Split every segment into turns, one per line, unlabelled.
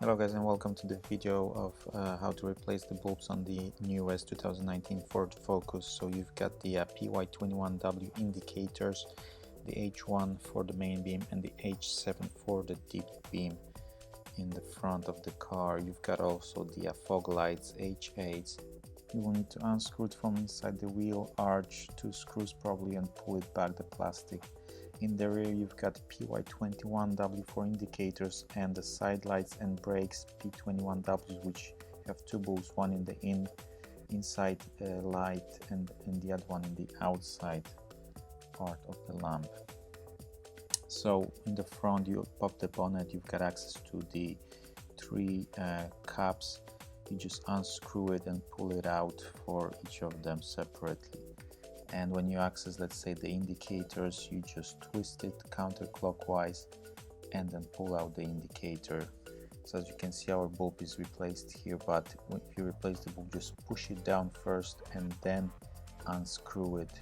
Hello guys, and welcome to the video of how to replace the bulbs on the newest 2019 Ford Focus. So you've got the PY21W indicators, the H1 for the main beam and the H7 for the deep beam in the front of the car. You've got also the fog lights, H8s. You will need to unscrew it from inside the wheel arch, 2 screws probably, and pull it back, the plastic. In the rear you've got PY21W for indicators and the side lights and brakes P21Ws, which have 2 bulbs, one in the inside light and the other one in the outside part of the lamp. So in the front you pop the bonnet, you've got access to the 3 caps. You just unscrew it and pull it out for each of them separately. And when you access, let's say, the indicators, you just twist it counterclockwise and then pull out the indicator. So as you can see, our bulb is replaced here, but if you replace the bulb, just push it down first and then unscrew it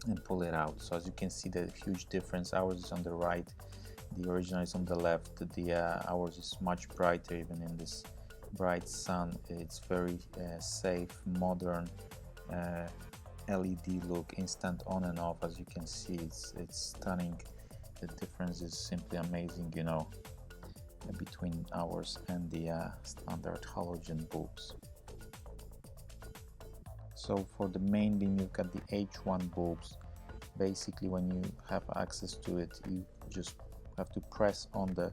and pull it out. So as you can see, the huge difference. Ours is on the right, the original is on the left. Ours is much brighter even in this bright sun. It's very safe, modern LED look, instant on and off. As you can see, it's stunning. The difference is simply amazing, you know, between ours and the standard halogen bulbs. So for the main beam, you've got the H1 bulbs. Basically, when you have access to it, you just have to press on the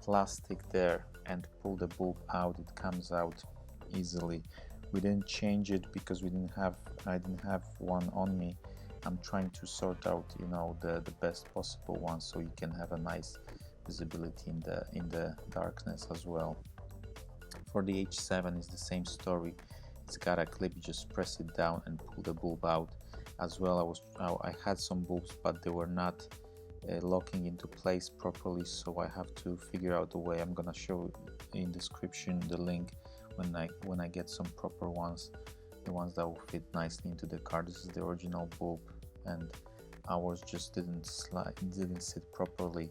plastic there and pull the bulb out. It comes out easily. We didn't change it because I didn't have one on me. I'm trying to sort out, you know, the best possible one so you can have a nice visibility in the darkness as well. For the H7 is the same story. It's got a clip, you just press it down and pull the bulb out. As well, I had some bulbs, but they were not locking into place properly, so I have to figure out a way. I'm gonna show in description the link when I get some proper ones, the ones that will fit nicely into the car. This is the original bulb, and ours just didn't sit properly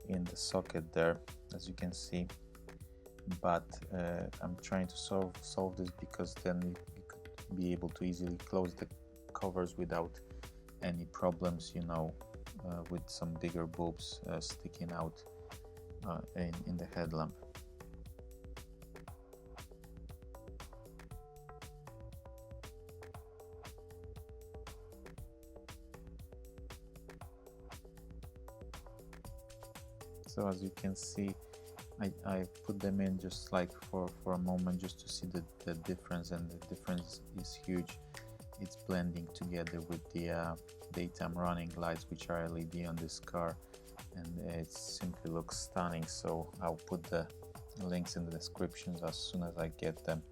in the socket there, as you can see. But I'm trying to solve this, because then you could be able to easily close the covers without any problems, you know, with some bigger bulbs sticking out in the headlamp. So as you can see, I put them in just like for a moment, just to see the difference, and the difference is huge. It's blending together with the daytime running lights, which are LED on this car, and it simply looks stunning. So I'll put the links in the descriptions as soon as I get them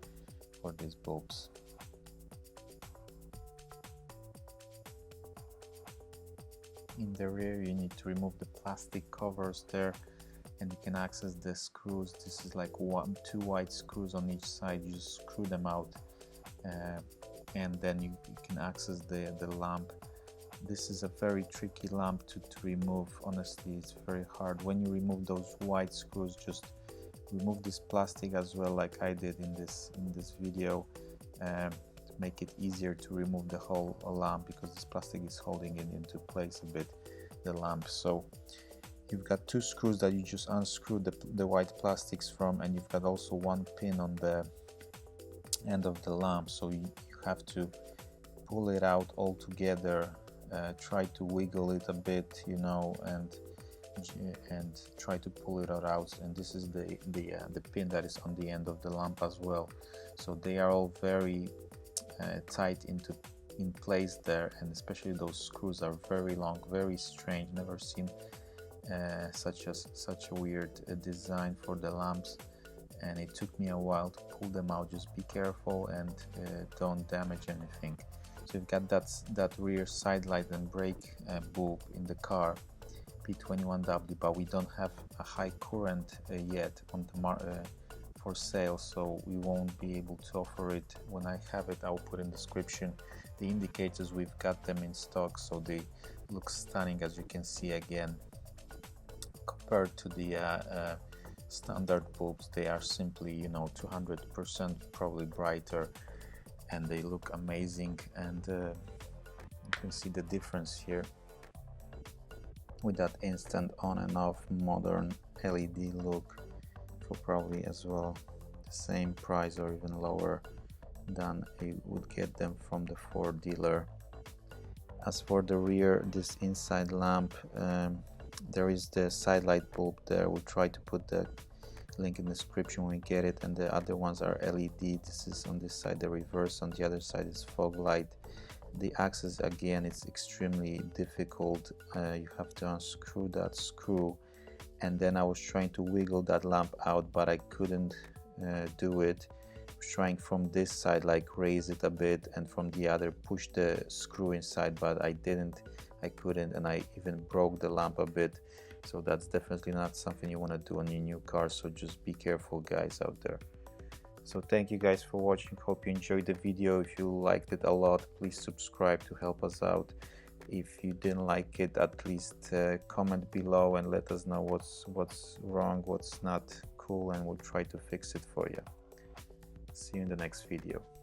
for these bulbs. In the rear you need to remove the plastic covers there, and you can access the screws. This is like 2 white screws on each side. You just screw them out, and then you can access the lamp. This is a very tricky lamp to remove. Honestly, it's very hard. When you remove those white screws, just remove this plastic as well, like I did in this video, to make it easier to remove the whole lamp, because this plastic is holding it into place a bit, the lamp. So you've got 2 screws that you just unscrew the white plastics from, and you've got also 1 pin on the end of the lamp. So you have to pull it out all together, try to wiggle it a bit, you know, and try to pull it out. And this is the pin that is on the end of the lamp as well. So they are all very tight in place there, and especially those screws are very long, very strange. Never seen such a weird design for the lamps, and it took me a while to pull them out. Just be careful and don't damage anything. So you've got that rear side light and brake bulb in the car, P21W, but we don't have a high current yet on the for sale, so we won't be able to offer it. When I have it, I'll put in the description. The indicators, we've got them in stock, so they look stunning, as you can see again, compared to the standard bulbs, they are simply, you know, 200% probably brighter, and they look amazing. And you can see the difference here with that instant on and off modern LED look, for probably as well the same price or even lower than you would get them from the Ford dealer. As for the rear, this inside lamp, there is the side light bulb there. We'll try to put the link in the description when we get it, and the other ones are LED. This is on this side the reverse, on the other side is fog light. The access, again, it's extremely difficult. You have to unscrew that screw, and then I was trying to wiggle that lamp out, but I couldn't do it. I was trying from this side, like raise it a bit, and from the other push the screw inside, but I couldn't, and I even broke the lamp a bit. So that's definitely not something you want to do on your new car, so just be careful, guys, out there. So thank you guys for watching. Hope you enjoyed the video. If you liked it a lot, please subscribe to help us out. If you didn't like it, at least comment below and let us know what's wrong, what's not cool, and we'll try to fix it for you. See you in the next video.